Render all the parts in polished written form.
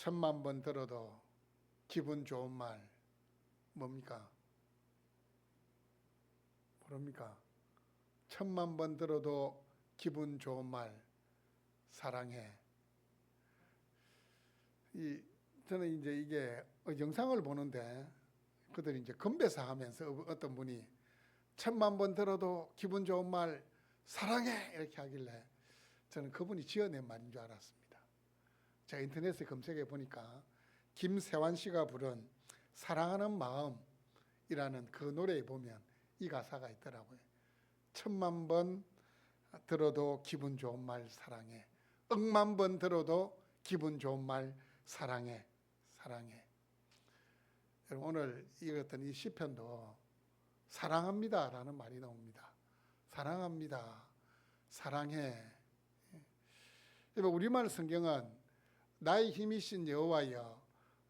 천만 번 들어도 기분 좋은 말 뭡니까? 모릅니까? 천만 번 들어도 기분 좋은 말 사랑해. 저는 이제 이게 영상을 보는데 그들이 이제 건배사 하면서 어떤 분이 천만 번 들어도 기분 좋은 말 사랑해 이렇게 하길래 저는 그분이 지어낸 말인 줄 알았습니다. 제가 인터넷에 검색해 보니까 김세환 씨가 부른 사랑하는 마음이라는 그 노래에 보면 이 가사가 있더라고요. 천만 번 들어도 기분 좋은 말 사랑해. 억만 번 들어도 기분 좋은 말 사랑해. 사랑해. 여러분 오늘 읽었던 이 시편도 사랑합니다라는 말이 나옵니다. 사랑합니다. 사랑해. 우리말 성경은 나의 힘이신 여호와여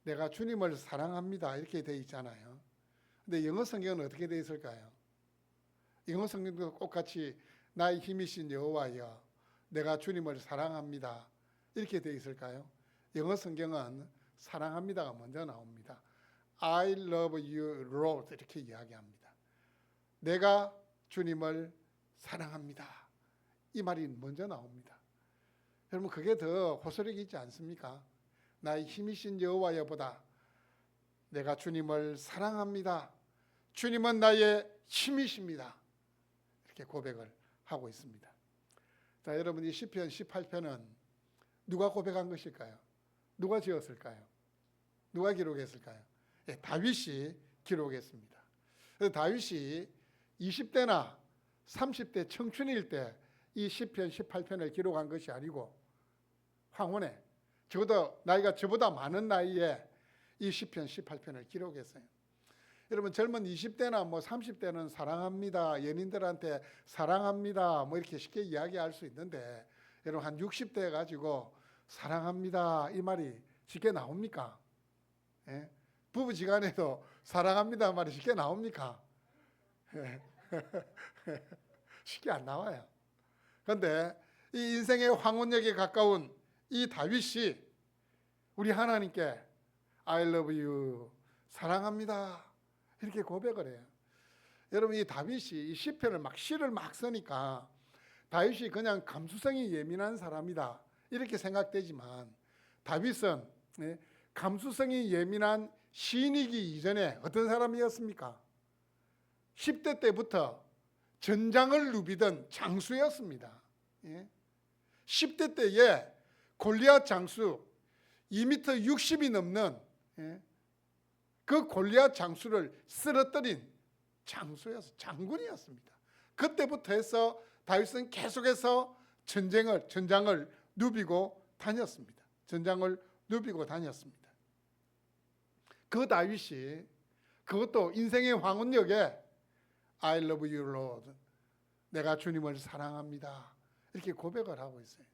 내가 주님을 사랑합니다 이렇게 되어 있잖아요. 근데 영어 성경은 어떻게 되어 있을까요? 영어 성경도 똑같이 나의 힘이신 여호와여 내가 주님을 사랑합니다 이렇게 되어 있을까요? 영어 성경은 사랑합니다가 먼저 나옵니다. I love you Lord 이렇게 이야기합니다. 내가 주님을 사랑합니다. 이 말이 먼저 나옵니다. 여러분 그게 더 호소력이 있지 않습니까? 나의 힘이신 여호와여보다 내가 주님을 사랑합니다. 주님은 나의 힘이십니다. 이렇게 고백을 하고 있습니다. 자, 여러분 이 시편 18편은 누가 고백한 것일까요? 누가 지었을까요? 누가 기록했을까요? 예, 다윗이 기록했습니다. 그래서 다윗이 20대나 30대 청춘일 때 이 시편 18편을 기록한 것이 아니고 황혼에 적어도 나이가 저보다 많은 나이에 이 시편 18편을 기록했어요. 여러분 젊은 20대나 뭐 30대는 사랑합니다. 연인들한테 사랑합니다. 뭐 이렇게 쉽게 이야기할 수 있는데 여러분 한 60대 가지고 사랑합니다. 이 말이 쉽게 나옵니까? 예? 부부지간에도 사랑합니다 말이 쉽게 나옵니까? 예. 쉽게 안 나와요. 그런데 이 인생의 황혼역에 가까운 이 다윗이 우리 하나님께 I love you 사랑합니다 이렇게 고백을 해요. 여러분 이 다윗이 이 시편을 시를 막 쓰니까 다윗이 그냥 감수성이 예민한 사람이다 이렇게 생각되지만 다윗은 감수성이 예민한 시인이기 이전에 어떤 사람이었습니까? 10대 때부터 전장을 누비던 장수였습니다. 10대 때에 골리앗 장수 2m 60이 넘는 그 골리앗 장수를 쓰러뜨린 장군이었습니다. 그때부터 해서 다윗은 계속해서 전장을 누비고 다녔습니다. 전장을 누비고 다녔습니다. 그 다윗이 그것도 인생의 황혼역에 I love you Lord 내가 주님을 사랑합니다 이렇게 고백을 하고 있어요.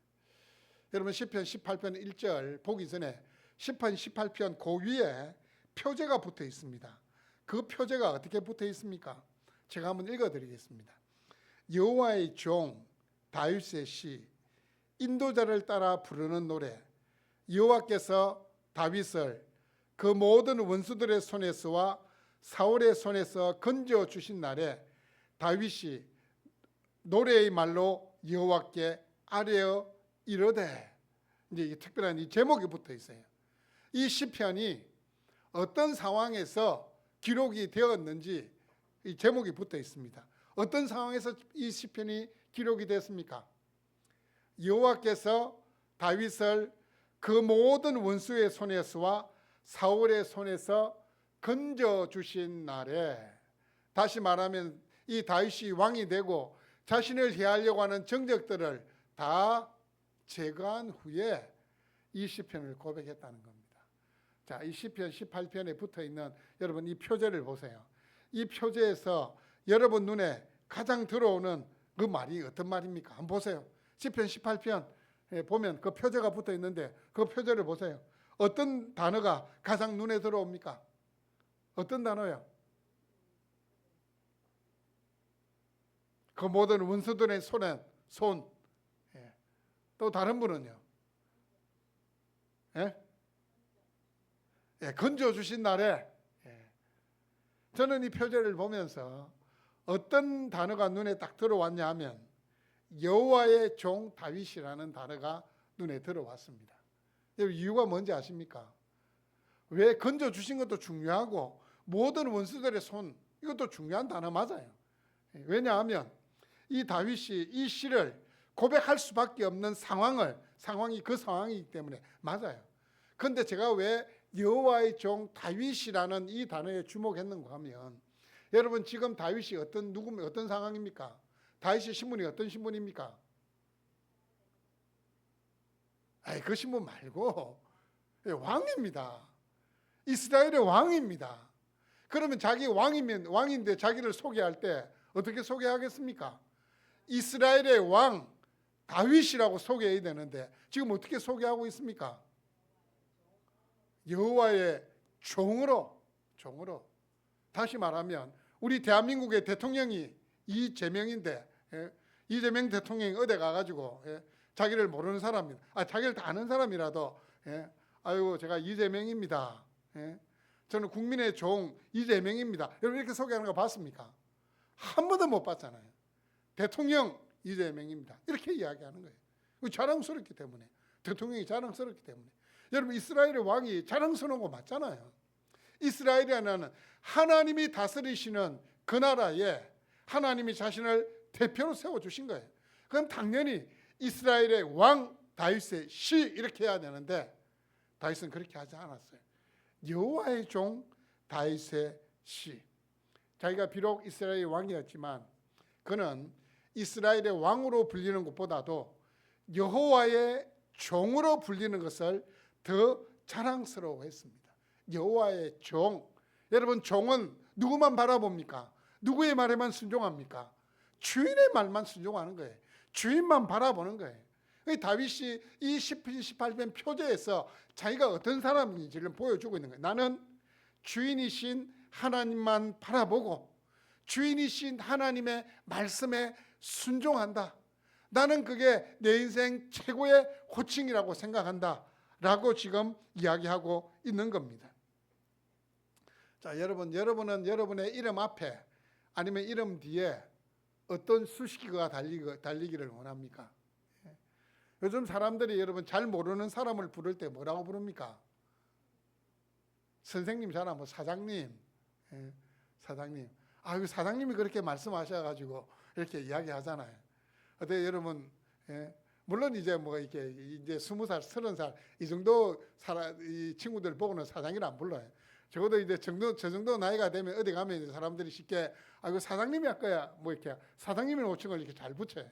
여러분 시편 18편 1절 보기 전에 시편 18편 그 위에 표제가 붙어 있습니다. 그 표제가 어떻게 붙어 있습니까? 제가 한번 읽어드리겠습니다. 여호와의 종 다윗의 시 인도자를 따라 부르는 노래 여호와께서 다윗을 그 모든 원수들의 손에서와 사울의 손에서 건져 주신 날에 다윗이 노래의 말로 여호와께 아뢰어 이르되 이제 이 특별한 이 제목이 붙어 있어요. 이 시편이 어떤 상황에서 기록이 되었는지 이 제목이 붙어 있습니다. 어떤 상황에서 이 시편이 기록이 됐습니까? 여호와께서 다윗을 그 모든 원수의 손에서와 사울의 손에서 건져 주신 날에 다시 말하면 이 다윗이 왕이 되고 자신을 해하려고 하는 정적들을 다 제거한 후에 이 시편을 고백했다는 겁니다. 자, 이 시편 18편에 붙어 있는 여러분 이 표제를 보세요. 이 표제에서 여러분 눈에 가장 들어오는 그 말이 어떤 말입니까? 한번 보세요. 시편 18편 보면 그 표제가 붙어 있는데 그 표제를 보세요. 어떤 단어가 가장 눈에 들어옵니까? 어떤 단어요? 그 모든 원수들의 손. 또 다른 분은요? 예? 예, 건져 주신 날에 예. 저는 이 표제를 보면서 어떤 단어가 눈에 딱 들어왔냐 하면 여호와의 종 다윗이라는 단어가 눈에 들어왔습니다. 이유가 뭔지 아십니까? 왜 건져 주신 것도 중요하고 모든 원수들의 손 이것도 중요한 단어 맞아요. 왜냐하면 이 다윗이 이 시를 고백할 수밖에 없는 상황이 그 상황이기 때문에 맞아요. 그런데 제가 왜 여호와의 종 다윗이라는 이 단어에 주목했는가 하면 여러분 지금 다윗이 어떤 상황입니까? 다윗의 신분이 어떤 신분입니까? 그 신분 말고 왕입니다. 이스라엘의 왕입니다. 그러면 자기 왕인데 자기를 소개할 때 어떻게 소개하겠습니까? 이스라엘의 왕 다윗이라고 소개해야 되는데 지금 어떻게 소개하고 있습니까? 여호와의 종으로. 다시 말하면 우리 대한민국의 대통령이 이재명인데 이재명 대통령이 어디 가가지고 자기를 모르는 사람입니다. 자기를 다 아는 사람이라도 아이고 제가 이재명입니다. 저는 국민의 종 이재명입니다. 여러분 이렇게 소개하는 거 봤습니까? 한 번도 못 봤잖아요. 대통령 이재명입니다. 이렇게 이야기하는 거예요. 자랑스럽기 때문에. 대통령이 자랑스럽기 때문에. 여러분 이스라엘의 왕이 자랑스러운 거 맞잖아요. 이스라엘이라는 하나님이 다스리시는 그 나라에 하나님이 자신을 대표로 세워주신 거예요. 그럼 당연히 이스라엘의 왕 다윗의 시 이렇게 해야 되는데 다윗은 그렇게 하지 않았어요. 여호와의 종 다윗의 시. 자기가 비록 이스라엘의 왕이었지만 그는 이스라엘의 왕으로 불리는 것보다도 여호와의 종으로 불리는 것을 더 자랑스러워했습니다. 여호와의 종. 여러분 종은 누구만 바라봅니까? 누구의 말에만 순종합니까? 주인의 말만 순종하는 거예요. 주인만 바라보는 거예요. 다윗이 이 시편 18편 표제에서 자기가 어떤 사람인지를 보여주고 있는 거예요. 나는 주인이신 하나님만 바라보고 주인이신 하나님의 말씀에 순종한다. 나는 그게 내 인생 최고의 호칭이라고 생각한다. 라고 지금 이야기하고 있는 겁니다. 자, 여러분은 여러분의 이름 앞에 아니면 이름 뒤에 어떤 수식어가 달리기를 원합니까? 요즘 사람들이 여러분 잘 모르는 사람을 부를 때 뭐라고 부릅니까? 선생님 잘 뭐 사장님, 사장님. 사장님이 그렇게 말씀하셔가지고 이렇게 이야기하잖아요. 어때 여러분? 물론 이제 뭐 이렇게 이제 20살, 30살 이 정도 이 친구들 보고는 사장이라 안 불러요. 적어도 이제 저 정도 나이가 되면 어디 가면 이제 사람들이 쉽게 사장님이 할 거야 뭐 이렇게 사장님이라는 호칭을 이렇게 잘 붙여요.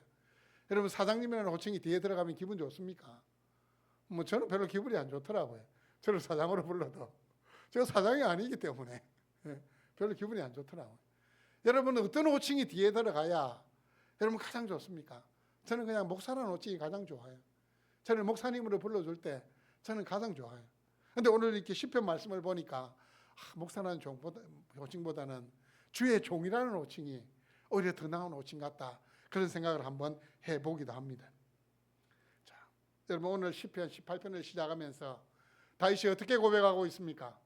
여러분 사장님이라는 호칭이 뒤에 들어가면 기분 좋습니까? 뭐 저는 별로 기분이 안 좋더라고요. 저를 사장으로 불러도 제가 사장이 아니기 때문에 별로 기분이 안 좋더라고요. 여러분은 어떤 호칭이 뒤에 들어가야 여러분 가장 좋습니까? 저는 그냥 목사라는 호칭이 가장 좋아요. 저를 목사님으로 불러줄 때 저는 가장 좋아요. 그런데 오늘 이렇게 시편 말씀을 보니까 목사라는 호칭보다는 주의 종이라는 호칭이 오히려 더 나은 호칭 같다. 그런 생각을 한번 해보기도 합니다. 자, 여러분 오늘 시편 18편을 시작하면서 다윗이 어떻게 고백하고 있습니까?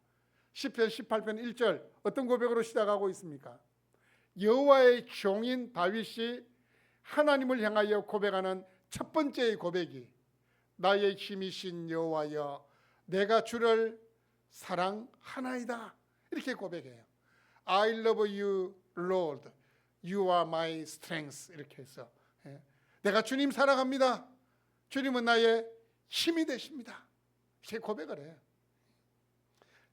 시편 18편 1절 어떤 고백으로 시작하고 있습니까? 여호와의 종인 다윗이 하나님을 향하여 고백하는 첫 번째의 고백이 나의 힘이신 여호와여 내가 주를 사랑하나이다. 이렇게 고백해요. I love you, Lord. You are my strength. 이렇게 해서 내가 주님 사랑합니다. 주님은 나의 힘이 되십니다. 이렇게 고백을 해요.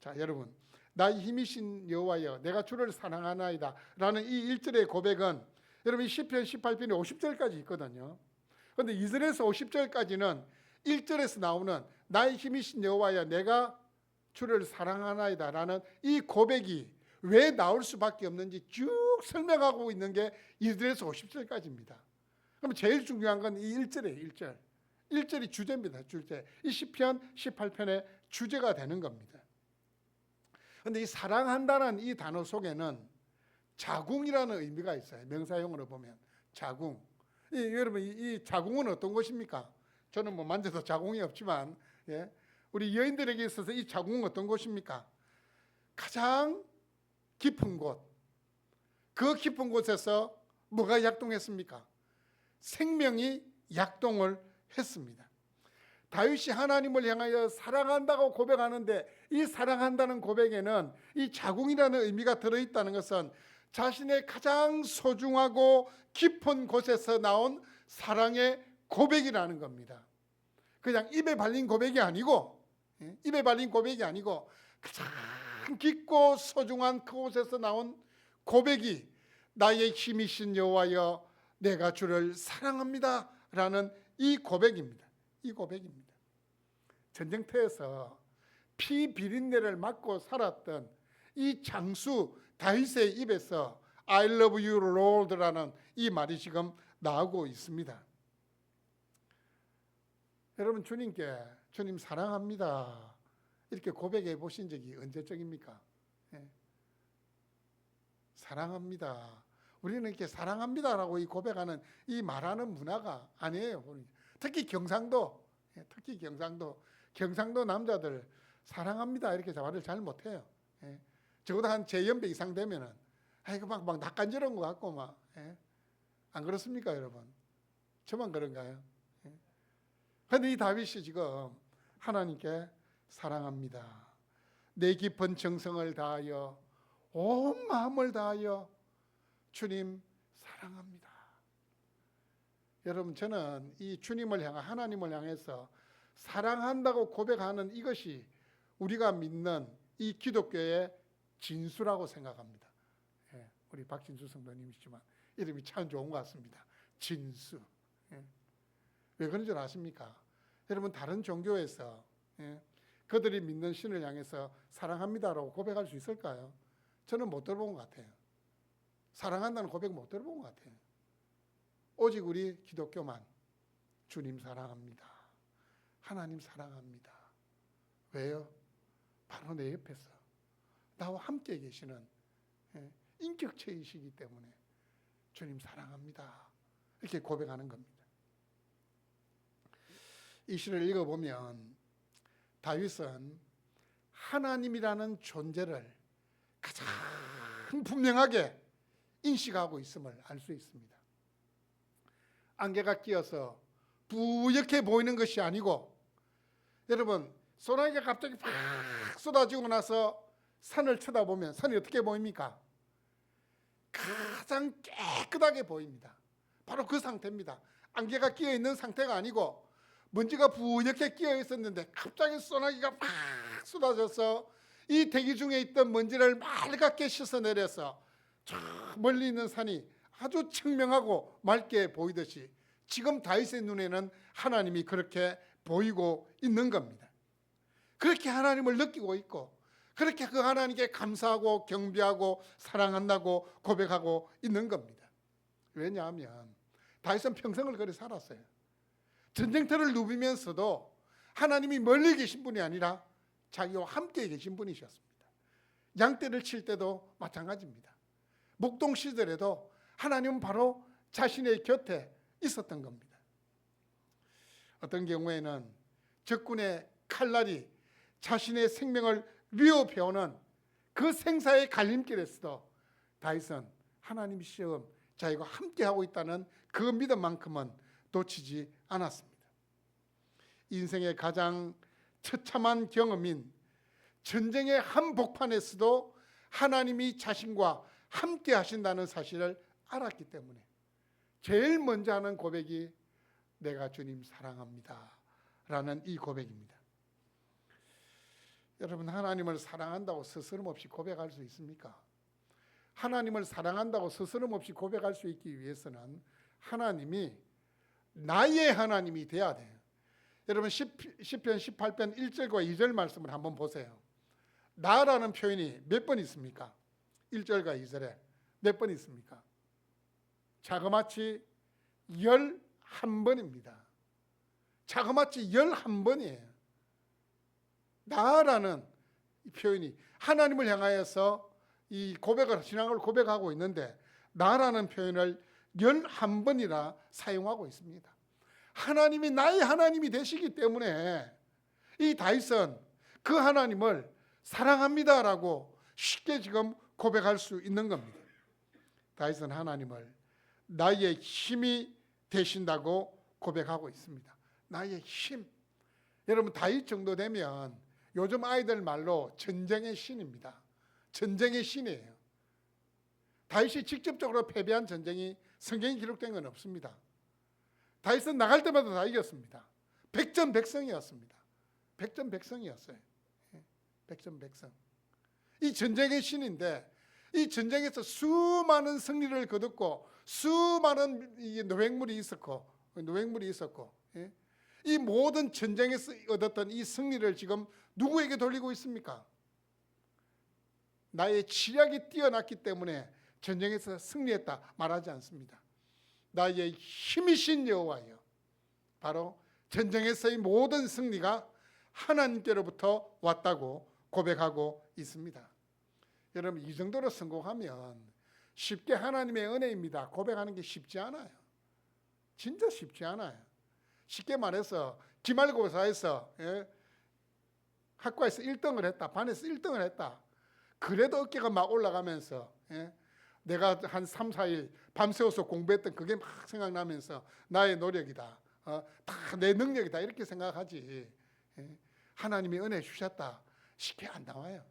자, 여러분 나의 힘이신 여호와여 내가 주를 사랑하나이다 라는 이 1절의 고백은 여러분 시편 18편이 50절까지 있거든요. 그런데 2절에서 50절까지는 1절에서 나오는 나의 힘이신 여호와여 내가 주를 사랑하나이다 라는 이 고백이 왜 나올 수밖에 없는지 쭉 설명하고 있는 게 2절에서 50절까지입니다. 그럼 제일 중요한 건 이 1절이에요. 1절. 1절이 주제입니다. 주제. 이 시편 18편의 주제가 되는 겁니다. 그런데 이 사랑한다는 이 단어 속에는 자궁이라는 의미가 있어요. 명사형으로 보면 자궁. 여러분 이 자궁은 어떤 것입니까? 저는 뭐 만져도 자궁이 없지만 우리 여인들에게 있어서 이 자궁은 어떤 곳입니까? 가장 깊은 곳. 그 깊은 곳에서 뭐가 약동했습니까? 생명이 약동을 했습니다. 다윗이 하나님을 향하여 사랑한다고 고백하는데 이 사랑한다는 고백에는 이 자궁이라는 의미가 들어있다는 것은 자신의 가장 소중하고 깊은 곳에서 나온 사랑의 고백이라는 겁니다. 그냥 입에 발린 고백이 아니고, 입에 발린 고백이 아니고 가장 깊고 소중한 그곳에서 나온 고백이 나의 힘이신 여호와여 내가 주를 사랑합니다 라는 이 고백입니다. 이 고백입니다. 전쟁터에서 피 비린내를 맡고 살았던 이 장수 다윗의 입에서 I love you Lord라는 이 말이 지금 나오고 있습니다. 여러분, 주님께 주님 사랑합니다 이렇게 고백해 보신 적이 언제적입니까? 사랑합니다. 우리는 이렇게 사랑합니다라고 이 고백하는 이 말하는 문화가 아니에요. 특히 경상도 남자들 사랑합니다 이렇게 말을 잘 못해요. 적어도 한 제 연배 이상 되면은 아이고 막 낯간지러운 것 같고 막 안 그렇습니까, 여러분? 저만 그런가요? 그런데 이 다윗이 지금 하나님께 사랑합니다. 내 깊은 정성을 다하여 온 마음을 다하여 주님 사랑합니다. 여러분, 저는 이 주님을 향한 하나님을 향해서 사랑한다고 고백하는 이것이 우리가 믿는 이 기독교의 진수라고 생각합니다. 우리 박진수 성도님이시지만 이름이 참 좋은 것 같습니다. 진수. 왜 그런 줄 아십니까? 여러분, 다른 종교에서 그들이 믿는 신을 향해서 사랑합니다라고 고백할 수 있을까요? 저는 못 들어본 것 같아요. 사랑한다는 고백 못 들어본 것 같아요. 오직 우리 기독교만 주님 사랑합니다. 하나님 사랑합니다. 왜요? 바로 내 옆에서 나와 함께 계시는 인격체이시기 때문에 주님 사랑합니다. 이렇게 고백하는 겁니다. 이 시를 읽어보면 다윗은 하나님이라는 존재를 가장 분명하게 인식하고 있음을 알 수 있습니다. 안개가 끼어서 뿌옇게 보이는 것이 아니고, 여러분, 소나기가 갑자기 팍 쏟아지고 나서 산을 쳐다보면 산이 어떻게 보입니까? 가장 깨끗하게 보입니다. 바로 그 상태입니다. 안개가 끼어 있는 상태가 아니고 먼지가 뿌옇게 끼어 있었는데 갑자기 소나기가 팍 쏟아져서 이 대기 중에 있던 먼지를 맑게 씻어내려서 저 멀리 있는 산이 아주 청명하고 맑게 보이듯이 지금 다윗의 눈에는 하나님이 그렇게 보이고 있는 겁니다. 그렇게 하나님을 느끼고 있고 그렇게 그 하나님께 감사하고 경배하고 사랑한다고 고백하고 있는 겁니다. 왜냐하면 다윗은 평생을 그렇게 살았어요. 전쟁터를 누비면서도 하나님이 멀리 계신 분이 아니라 자기와 함께 계신 분이셨습니다. 양떼를 칠 때도 마찬가지입니다. 목동 시절에도 하나님은 바로 자신의 곁에 있었던 겁니다. 어떤 경우에는 적군의 칼날이 자신의 생명을 위협해오는 그 생사의 갈림길에서도 다윗은 하나님이 시험 자기가 함께하고 있다는 그 믿음만큼은 놓치지 않았습니다. 인생의 가장 처참한 경험인 전쟁의 한복판에서도 하나님이 자신과 함께 하신다는 사실을 알았기 때문에 제일 먼저 하는 고백이 내가 주님 사랑합니다 라는 이 고백입니다. 여러분, 하나님을 사랑한다고 스스럼없이 고백할 수 있습니까? 하나님을 사랑한다고 스스럼없이 고백할 수 있기 위해서는 하나님이 나의 하나님이 돼야 돼요. 여러분, 시편 18편 1절과 2절 말씀을 한번 보세요. 나라는 표현이 몇 번 있습니까? 1절과 2절에 몇 번 있습니까? 자그마치 11번입니다. 자그마치 11번이에요. 나라는 이 표현이 하나님을 향하여서 이 고백을, 신앙을 고백하고 있는데 나라는 표현을 11번이나 사용하고 있습니다. 하나님이 나의 하나님이 되시기 때문에 이 다윗은 그 하나님을 사랑합니다라고 쉽게 지금 고백할 수 있는 겁니다. 다윗은 하나님을 나의 힘이 되신다고 고백하고 있습니다. 나의 힘. 여러분 다윗 정도 되면 요즘 아이들 말로 전쟁의 신입니다. 전쟁의 신이에요. 다윗이 직접적으로 패배한 전쟁이 성경에 기록된 건 없습니다. 다윗은 나갈 때마다 다 이겼습니다. 백전백승이었습니다. 백전백승이었어요. 백전백승. 이 전쟁의 신인데 이 전쟁에서 수많은 승리를 거뒀고 수많은 노획물이 있었고 이 모든 전쟁에서 얻었던 이 승리를 지금 누구에게 돌리고 있습니까? 나의 치력이 뛰어났기 때문에 전쟁에서 승리했다 말하지 않습니다. 나의 힘이신 여호와여. 바로 전쟁에서의 모든 승리가 하나님께로부터 왔다고 고백하고 있습니다. 여러분 이 정도로 성공하면 쉽게 하나님의 은혜입니다 고백하는 게 쉽지 않아요. 진짜 쉽지 않아요. 쉽게 말해서 기말고사에서 학과에서 1등을 했다. 반에서 1등을 했다. 그래도 어깨가 막 올라가면서 내가 한 3, 4일 밤새워서 공부했던 그게 막 생각나면서 나의 노력이다. 다 내 능력이다. 이렇게 생각하지. 하나님이 은혜 주셨다. 쉽게 안 나와요.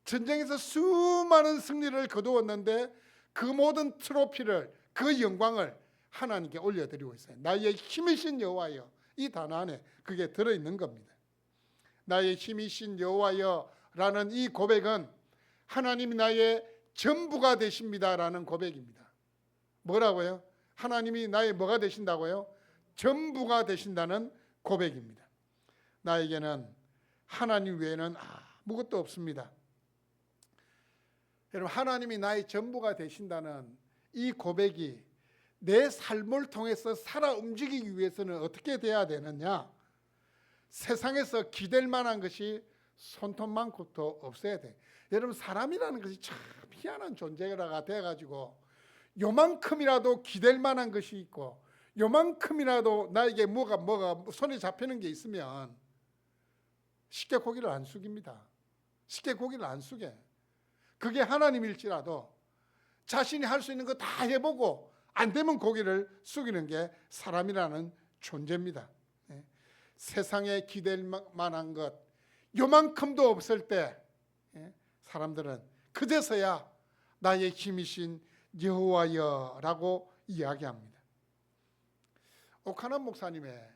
전쟁에서 수많은 승리를 거두었는데 그 모든 트로피를 그 영광을 하나님께 올려드리고 있어요. 나의 힘이신 여호와여. 이 단어 안에 그게 들어있는 겁니다. 나의 힘이신 여호와여라는 이 고백은 하나님이 나의 전부가 되십니다라는 고백입니다. 뭐라고요? 하나님이 나의 뭐가 되신다고요? 전부가 되신다는 고백입니다. 나에게는 하나님 외에는 아무것도 없습니다. 여러분 하나님이 나의 전부가 되신다는 이 고백이 내 삶을 통해서 살아 움직이기 위해서는 어떻게 돼야 되느냐? 세상에서 기댈 만한 것이 손톱만큼도 없어야 돼. 여러분 사람이라는 것이 참 희한한 존재가 돼가지고 요만큼이라도 기댈 만한 것이 있고 요만큼이라도 나에게 뭐가 손에 잡히는 게 있으면 쉽게 고개를 안 숙입니다. 쉽게 고개를 안 숙여. 그게 하나님일지라도 자신이 할 수 있는 거 다 해보고 안 되면 고개를 숙이는 게 사람이라는 존재입니다. 세상에 기댈 만한 것 요만큼도 없을 때 사람들은 그제서야 나의 힘이신 여호와여라고 이야기합니다. 오카남 목사님의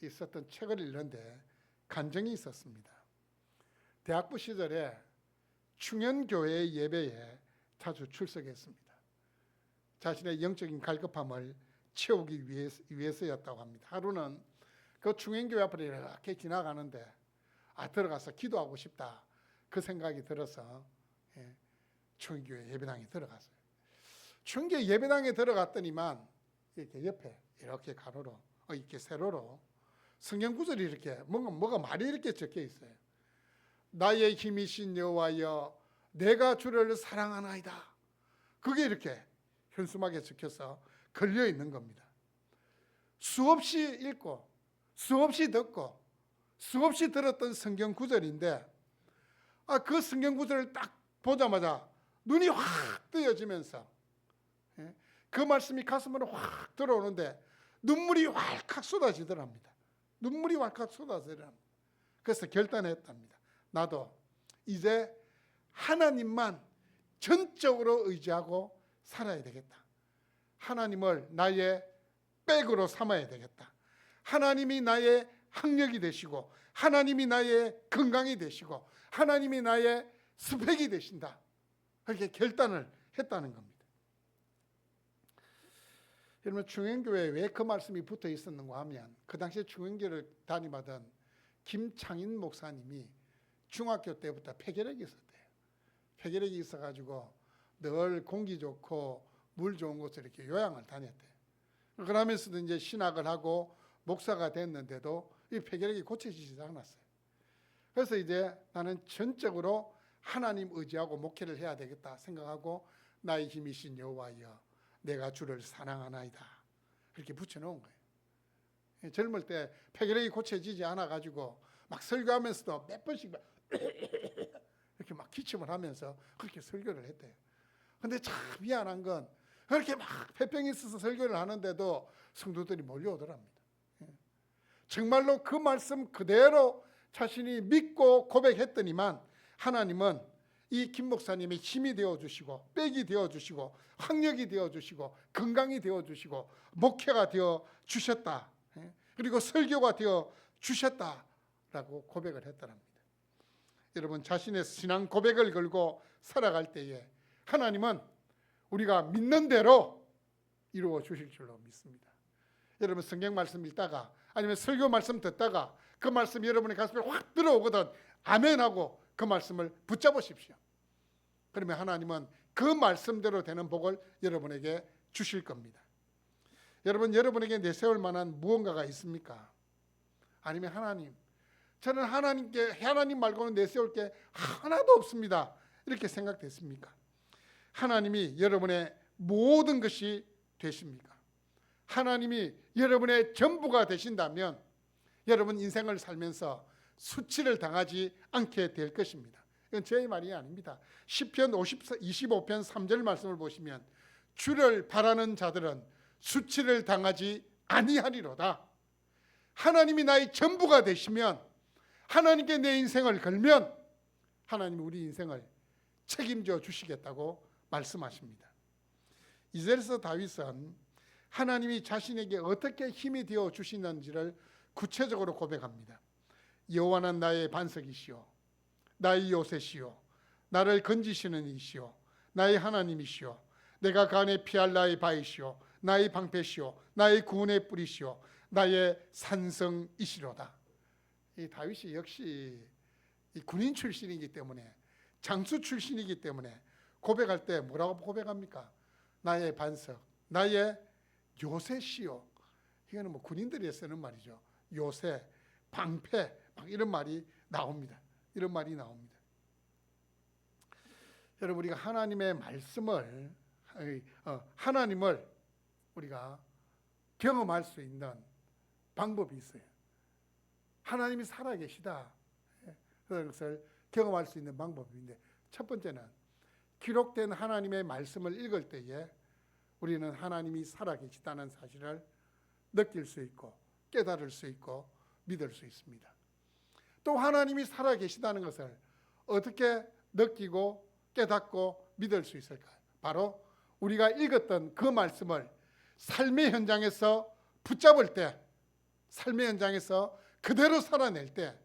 있었던 책을 읽는데 간증이 있었습니다. 대학부 시절에 충현교회 예배에 자주 출석했습니다. 자신의 영적인 갈급함을 채우기 위해서였다고 합니다. 하루는 그 충현교회 앞을 이렇게 지나가는데 들어가서 기도하고 싶다. 그 생각이 들어서 충현교회 예배당에 들어갔어요. 충현교회 예배당에 들어갔더니만 이렇게 옆에 이렇게 가로로 이렇게 세로로 성경 구절이 이렇게 뭐가 말이 이렇게 적혀 있어요. 나의 힘이신 여호와여 내가 주를 사랑하나이다. 그게 이렇게 현수막에 적혀서 걸려 있는 겁니다. 수없이 읽고 수없이 듣고 수없이 들었던 성경 구절인데 그 성경 구절을 딱 보자마자 눈이 확 뜨여지면서 그 말씀이 가슴으로 확 들어오는데 눈물이 왈칵 쏟아지더랍니다. 눈물이 왈칵 쏟아지더랍니다. 그래서 결단했답니다. 나도 이제 하나님만 전적으로 의지하고 살아야 되겠다. 하나님을 나의 백으로 삼아야 되겠다. 하나님이 나의 학력이 되시고 하나님이 나의 건강이 되시고 하나님이 나의 스펙이 되신다. 그렇게 결단을 했다는 겁니다. 여러분 충현교회에 왜 그 말씀이 붙어 있었는가 하면 그 당시에 충현교회를 담임하던 김창인 목사님이 중학교 때부터 폐결핵이 있었대요. 폐결핵이 있어가지고 늘 공기 좋고 물 좋은 곳을 이렇게 요양을 다녔대요. 그러면서도 이제 신학을 하고 목사가 됐는데도 이 폐결핵이 고쳐지지 않았어요. 그래서 이제 나는 전적으로 하나님 의지하고 목회를 해야 되겠다 생각하고 나의 힘이신 여호와여 내가 주를 사랑하나이다. 그렇게 붙여놓은 거예요. 젊을 때 폐결핵이 고쳐지지 않아가지고 막 설교하면서도 몇 번씩 막 이렇게 막 기침을 하면서 그렇게 설교를 했대요. 근데 참 미안한 건 그렇게 막 폐병이 있어서 설교를 하는데도 성도들이 몰려오더랍니다. 정말로 그 말씀 그대로 자신이 믿고 고백했더니만 하나님은 이 김 목사님의 힘이 되어주시고 백이 되어주시고 학력이 되어주시고 건강이 되어주시고 목회가 되어주셨다. 그리고 설교가 되어주셨다라고 고백을 했더랍니다. 여러분, 자신의 신앙 고백을 걸고 살아갈 때에 하나님은 우리가 믿는 대로 이루어 주실 줄로 믿습니다. 여러분, 성경 말씀 읽다가 아니면 설교 말씀 듣다가 그 말씀이 여러분의 가슴에 확 들어오거든 아멘하고 그 말씀을 붙잡으십시오. 그러면 하나님은 그 말씀대로 되는 복을 여러분에게 주실 겁니다. 여러분, 여러분에게 내세울 만한 무언가가 있습니까? 아니면 하나님, 저는 하나님 말고는 내세울 게 하나도 없습니다, 이렇게 생각됐습니까? 하나님이 여러분의 모든 것이 되십니까? 하나님이 여러분의 전부가 되신다면 여러분 인생을 살면서 수치를 당하지 않게 될 것입니다. 이건 제 말이 아닙니다. 시편 25편 3절 말씀을 보시면 주를 바라는 자들은 수치를 당하지 아니하리로다. 하나님이 나의 전부가 되시면, 하나님께 내 인생을 걸면 하나님이 우리 인생을 책임져 주시겠다고 말씀하십니다. 이절에서 다윗은 하나님이 자신에게 어떻게 힘이 되어 주시는지를 구체적으로 고백합니다. 여호와는 나의 반석이시오, 나의 요새시오, 나를 건지시는 이시오, 나의 하나님이시오, 내가 간에 피할 나의 바위시오, 나의 방패시오, 나의 구원의 뿌리시오, 나의 산성이시로다. 이 다윗이 역시 이 군인 출신이기 때문에, 장수 출신이기 때문에 고백할 때 뭐라고 고백합니까? 나의 반석, 나의 요새시오. 이거는 뭐 군인들이 쓰는 말이죠. 요새, 방패, 이런 말이 나옵니다. 이런 말이 나옵니다. 여러분, 우리가 하나님의 말씀을, 하나님을 우리가 경험할 수 있는 방법이 있어요. 하나님이 살아계시다, 그것을 경험할 수 있는 방법인데, 첫 번째는 기록된 하나님의 말씀을 읽을 때에 우리는 하나님이 살아계시다는 사실을 느낄 수 있고 깨달을 수 있고 믿을 수 있습니다. 또 하나님이 살아계시다는 것을 어떻게 느끼고 깨닫고 믿을 수 있을까요? 바로 우리가 읽었던 그 말씀을 삶의 현장에서 붙잡을 때, 삶의 현장에서 그대로 살아낼 때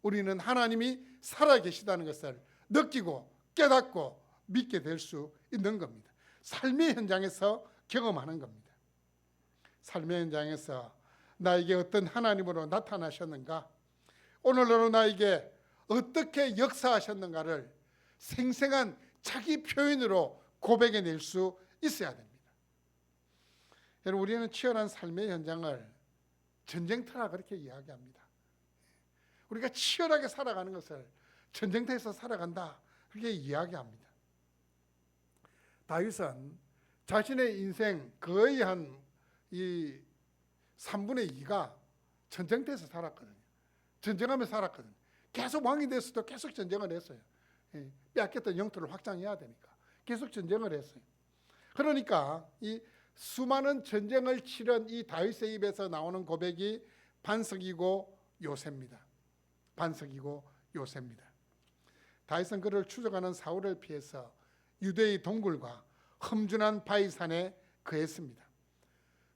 우리는 하나님이 살아계시다는 것을 느끼고 깨닫고 믿게 될 수 있는 겁니다. 삶의 현장에서 경험하는 겁니다. 삶의 현장에서 나에게 어떤 하나님으로 나타나셨는가, 오늘날로 나에게 어떻게 역사하셨는가를 생생한 자기 표현으로 고백해낼 수 있어야 됩니다. 여러분, 우리는 치열한 삶의 현장을 전쟁터라 그렇게 이야기합니다. 우리가 치열하게 살아가는 것을 전쟁터에서 살아간다, 그렇게 이야기합니다. 다윗은 자신의 인생 거의 한 3분의 2가 전쟁터에서 살았거든요. 전쟁하며 살았거든요. 계속 왕이 됐어도 계속 전쟁을 했어요. 빼앗겼던 영토를 확장해야 되니까 계속 전쟁을 했어요. 그러니까 이 수많은 전쟁을 치른 이 다윗의 입에서 나오는 고백이 반석이고 요새입니다. 반석이고 요새입니다. 다윗은 그를 추적하는 사울을 피해서 유대의 동굴과 험준한 바위산에 거했습니다.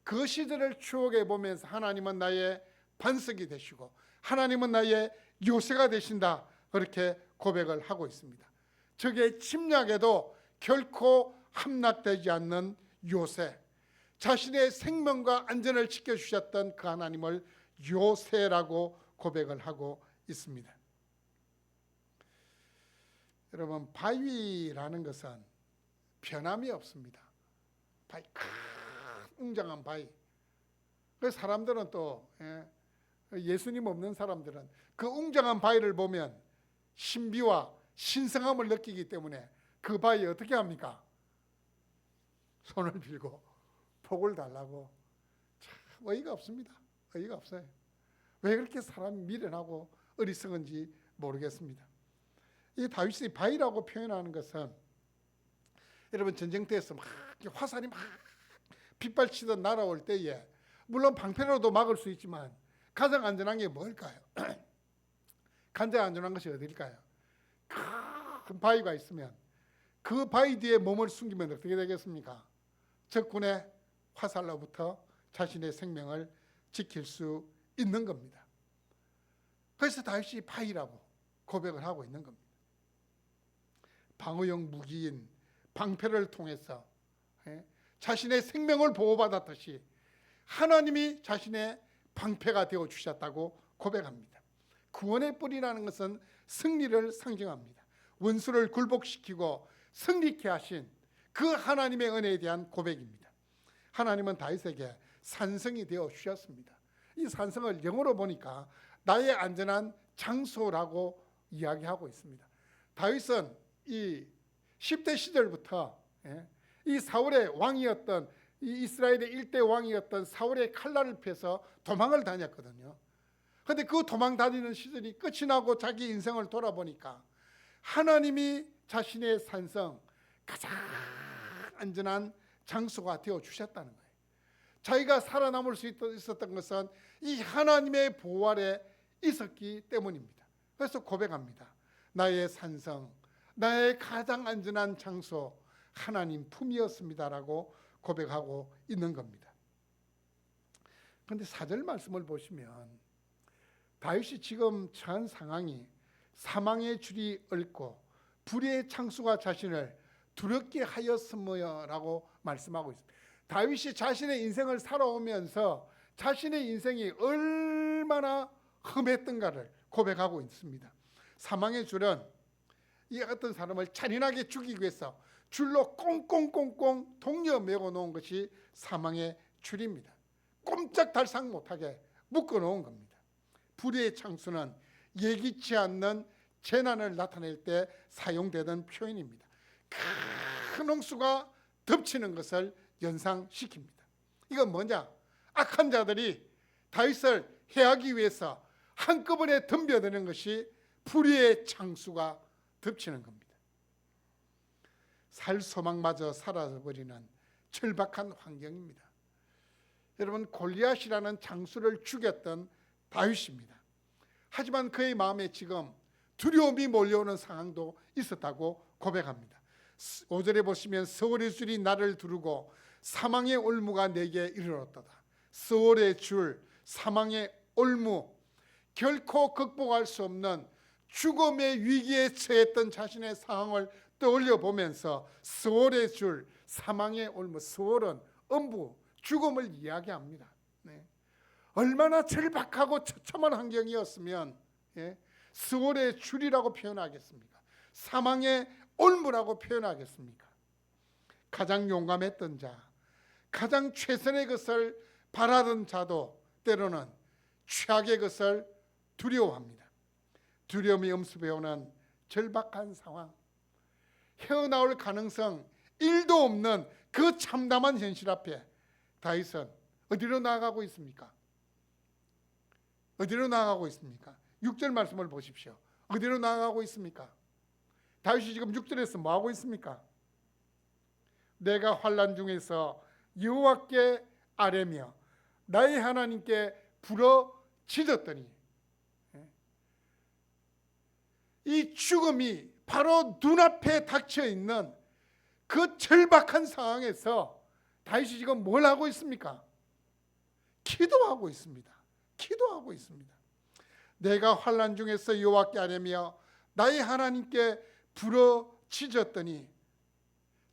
그 시절을 추억해 보면서 하나님은 나의 반석이 되시고 하나님은 나의 요새가 되신다, 그렇게 고백을 하고 있습니다. 적의 침략에도 결코 함락되지 않는 요새, 자신의 생명과 안전을 지켜주셨던 그 하나님을 요새라고 고백을 하고 있습니다. 여러분, 바위라는 것은 변함이 없습니다. 바위, 큰 웅장한 바위. 그 사람들은 또 예수님 없는 사람들은 그 웅장한 바위를 보면 신비와 신성함을 느끼기 때문에 그 바위에 어떻게 합니까? 손을 빌고 복을 달라고. 참 어이가 없습니다. 어이가 없어요. 왜 그렇게 사람이 미련하고 어리석은지 모르겠습니다. 이 다윗이 바위라고 표현하는 것은 여러분 전쟁터에서 막 화살이 막 빗발치듯 날아올 때에 물론 방패로도 막을 수 있지만 가장 안전한 게 뭘까요? 가장 안전한 것이 어디일까요? 큰 바위가 있으면 그 바위 뒤에 몸을 숨기면 어떻게 되겠습니까? 적군의 화살로부터 자신의 생명을 지킬 수 있는 겁니다. 그래서 다윗이 바위라고 고백을 하고 있는 겁니다. 방어용 무기인 방패를 통해서 자신의 생명을 보호받았듯이 하나님이 자신의 방패가 되어 주셨다고 고백합니다. 구원의 뿔이라는 것은 승리를 상징합니다. 원수를 굴복시키고 승리케 하신 그 하나님의 은혜에 대한 고백입니다. 하나님은 다윗에게 산성이 되어 주셨습니다. 이 산성을 영어로 보니까 나의 안전한 장소라고 이야기하고 있습니다. 다윗은 이 10대 시절부터 이 사울의 왕이었던 이 이스라엘의 일대 왕이었던 사울의 칼날을 피해서 도망을 다녔거든요. 그런데 그 도망 다니는 시절이 끝이 나고 자기 인생을 돌아보니까 하나님이 자신의 산성, 가장 안전한 장소가 되어 주셨다는 거예요. 자기가 살아남을 수 있었던 것은 이 하나님의 보호 아래 있었기 때문입니다. 그래서 고백합니다. 나의 산성, 나의 가장 안전한 장소, 하나님 품이었습니다라고 고백하고 있는 겁니다. 그런데 4절 말씀을 보시면 다윗이 지금 처한 상황이 사망의 줄이 얽고 불의의 창수가 자신을 두렵게 하였으며라고 말씀하고 있습니다. 다윗이 자신의 인생을 살아오면서 자신의 인생이 얼마나 험했던가를 고백하고 있습니다. 사망의 줄은 이 어떤 사람을 잔인하게 죽이기 위해서 줄로 꽁꽁꽁꽁 동여 매고 놓은 것이 사망의 줄입니다. 꼼짝달싹 못하게 묶어 놓은 겁니다. 불의의 창수는 예기치 않는 재난을 나타낼 때 사용되던 표현입니다. 큰 홍수가 덮치는 것을 연상시킵니다. 이건 뭐냐? 악한 자들이 다윗을 해하기 위해서 한꺼번에 덤벼드는 것이 불의의 창수가 덮치는 겁니다. 살 소망마저 사라져버리는 절박한 환경입니다. 여러분, 골리앗이라는 장수를 죽였던 다윗입니다. 하지만 그의 마음에 지금 두려움이 몰려오는 상황도 있었다고 고백합니다. 5절에 보시면 서울의 줄이 나를 두르고 사망의 올무가 내게 이르렀도다. 서울의 줄, 사망의 올무, 결코 극복할 수 없는 죽음의 위기에 처했던 자신의 상황을 떠올려 보면서 서울의 줄, 사망의 올무, 서울은 음부, 죽음을 이야기합니다. 얼마나 절박하고 처참한 환경이었으면 서울의 줄이라고 표현하겠습니까? 사망의 올무라고 표현하겠습니까? 가장 용감했던 자, 가장 최선의 것을 바라던 자도 때로는 최악의 것을 두려워합니다. 두려움이 엄습해오는 절박한 상황, 헤어나올 가능성 1도 없는 그 참담한 현실 앞에 다윗은 어디로 나아가고 있습니까? 어디로 나아가고 있습니까? 6절 말씀을 보십시오. 어디로 나아가고 있습니까? 다윗이 지금 6절에서 뭐하고 있습니까? 내가 환난 중에서 여호와께 아뢰며 나의 하나님께 부르짖었더니, 이 죽음이 바로 눈앞에 닥쳐 있는 그 절박한 상황에서 다윗이 지금 뭘 하고 있습니까? 기도하고 있습니다. 기도하고 있습니다. 내가 환난 중에서 여호와께 아뢰며 나의 하나님께 부르짖었더니,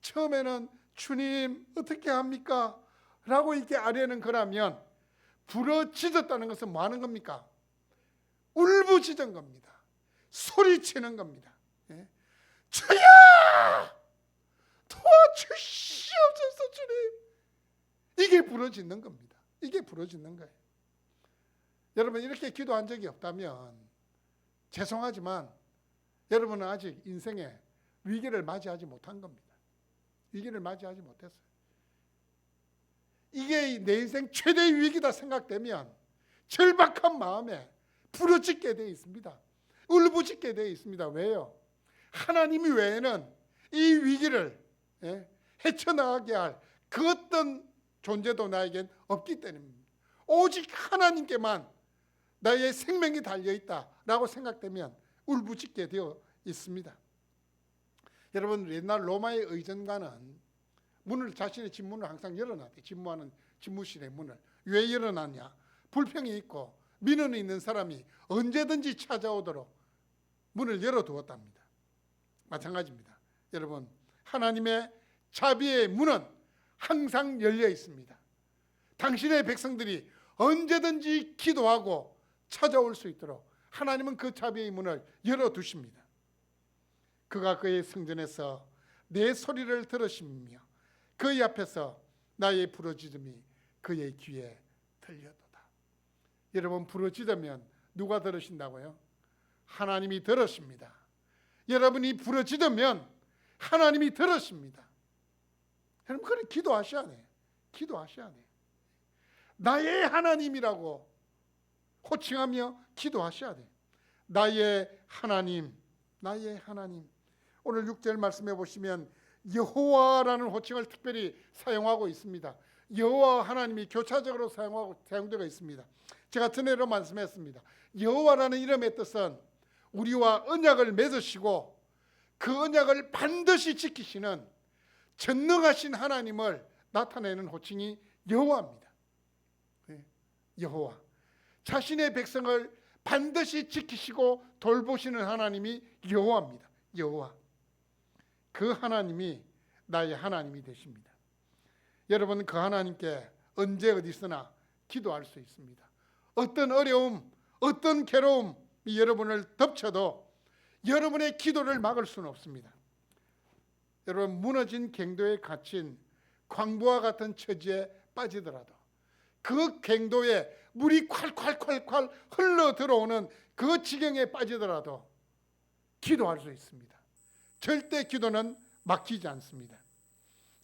처음에는 주님 어떻게 합니까? 라고 이렇게 아뢰는 거라면 부르짖었다는 것은 뭐 하는 겁니까? 울부짖은 겁니다. 소리치는 겁니다. 주야 도와주시옵소서 주님. 이게 부르짖는 겁니다. 이게 부르짖는 거예요. 여러분, 이렇게 기도한 적이 없다면 죄송하지만 여러분은 아직 인생에 위기를 맞이하지 못한 겁니다. 위기를 맞이하지 못했어요. 이게 내 인생 최대의 위기다 생각되면 절박한 마음에 부러지게 되어 있습니다. 울부짖게 되어 있습니다. 왜요? 하나님이 외에는 이 위기를 헤쳐나가게 할 그 어떤 존재도 나에겐 없기 때문입니다. 오직 하나님께만 나의 생명이 달려있다라고 생각되면 울부짖게 되어 있습니다. 여러분, 옛날 로마의 의전가는 자신의 집문을 항상 열어놨대요. 집무하는 집무실의 문을. 왜 열어놨냐? 불평이 있고 민원이 있는 사람이 언제든지 찾아오도록 문을 열어두었답니다. 마찬가지입니다. 여러분, 하나님의 자비의 문은 항상 열려 있습니다. 당신의 백성들이 언제든지 기도하고 찾아올 수 있도록 하나님은 그 자비의 문을 열어두십니다. 그가 그의 성전에서 내 소리를 들으시며 그의 앞에서 나의 부르짖음이 그의 귀에 들려도다. 여러분, 부르짖으면 누가 들으신다고요? 하나님이 들으십니다. 여러분이 부르짖으면 하나님이 들으십니다. 여러분, 그래 기도하셔야 돼요. 기도하셔야 돼요. 나의 하나님이라고 호칭하며 기도하셔야 돼요. 나의 하나님, 나의 하나님. 오늘 6절 말씀해 보시면 여호와라는 호칭을 특별히 사용하고 있습니다. 여호와 하나님이 교차적으로 사용되고 있습니다. 제가 전에도 말씀했습니다. 여호와라는 이름의 뜻은 우리와 언약을 맺으시고 그 언약을 반드시 지키시는 전능하신 하나님을 나타내는 호칭이 여호와입니다. 여호와. 자신의 백성을 반드시 지키시고 돌보시는 하나님이 여호와입니다. 여호와. 그 하나님이 나의 하나님이 되십니다. 여러분, 그 하나님께 언제 어디서나 기도할 수 있습니다. 어떤 어려움, 어떤 괴로움이 여러분을 덮쳐도 여러분의 기도를 막을 수는 없습니다. 여러분, 무너진 갱도에 갇힌 광부와 같은 처지에 빠지더라도 그 갱도에 물이 콸콸콸콸 흘러 들어오는 그 지경에 빠지더라도 기도할 수 있습니다. 절대 기도는 막히지 않습니다.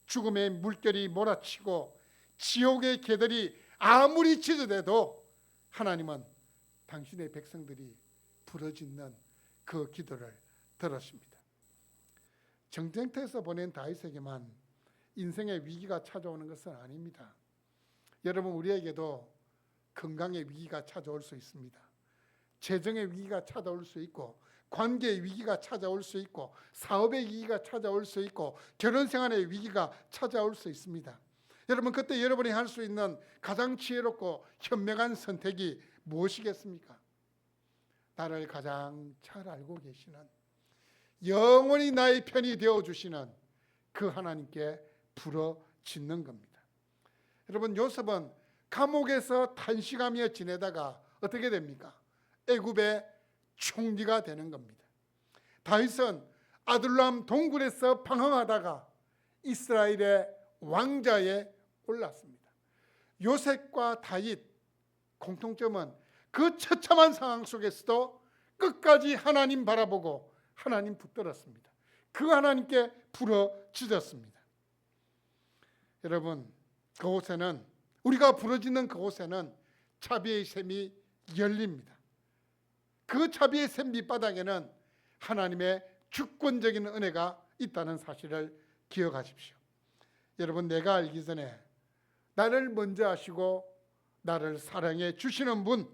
죽음의 물결이 몰아치고 지옥의 개들이 아무리 짖어대도 하나님은 당신의 백성들이 부르짖는 그 기도를 들으십니다. 정쟁터에서 보낸 다윗에게만 인생의 위기가 찾아오는 것은 아닙니다. 여러분, 우리에게도 건강의 위기가 찾아올 수 있습니다. 재정의 위기가 찾아올 수 있고, 관계의 위기가 찾아올 수 있고, 사업의 위기가 찾아올 수 있고, 결혼생활의 위기가 찾아올 수 있습니다. 여러분, 그때 여러분이 할 수 있는 가장 지혜롭고 현명한 선택이 무엇이겠습니까? 나를 가장 잘 알고 계시는, 영원히 나의 편이 되어주시는 그 하나님께 부르짖는 겁니다. 여러분, 요셉은 감옥에서 탄식하며 지내다가 어떻게 됩니까? 애굽의 총리가 되는 겁니다. 다윗은 아둘람 동굴에서 방황하다가 이스라엘의 왕자에 올랐습니다. 요셉과 다윗 공통점은 그 처참한 상황 속에서도 끝까지 하나님 바라보고 하나님 붙들었습니다. 그 하나님께 부르짖었습니다. 여러분, 그곳에는, 우리가 부르짖는 그곳에는 자비의 샘이 열립니다. 그 자비의 샘 밑바닥에는 하나님의 주권적인 은혜가 있다는 사실을 기억하십시오. 여러분, 내가 알기 전에 나를 먼저 아시고 나를 사랑해 주시는 분,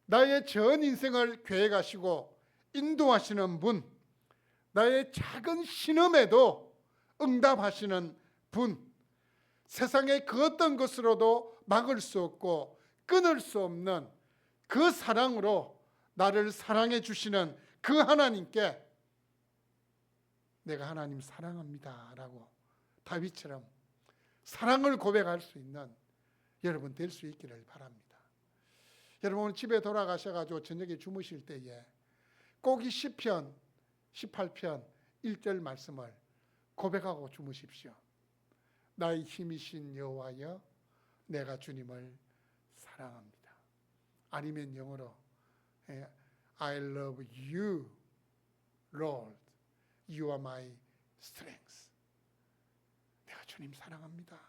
나의 전 인생을 계획하시고 인도하시는 분, 나의 작은 신음에도 응답하시는 분, 세상의 그 어떤 것으로도 막을 수 없고 끊을 수 없는 그 사랑으로 나를 사랑해 주시는 그 하나님께 내가 하나님 사랑합니다 라고 다윗처럼 사랑을 고백할 수 있는 여러분 될 수 있기를 바랍니다. 여러분, 집에 돌아가셔가지고 저녁에 주무실 때에 꼭 이 시편 18편 1절 말씀을 고백하고 주무십시오. 나의 힘이신 여호와여, 내가 주님을 사랑합니다. 아니면 영어로 I love you, Lord. You are my strength. 내가 주님 사랑합니다.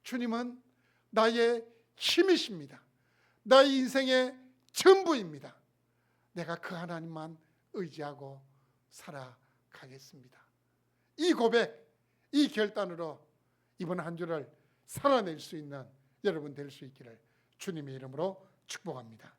주님은 나의 힘이십니다. 나의 인생의 전부입니다. 내가 그 하나님만 의지하고 살아가겠습니다. 이 고백, 이 결단으로 이번 한 주를 살아낼 수 있는 여러분 될 수 있기를 주님의 이름으로 축복합니다.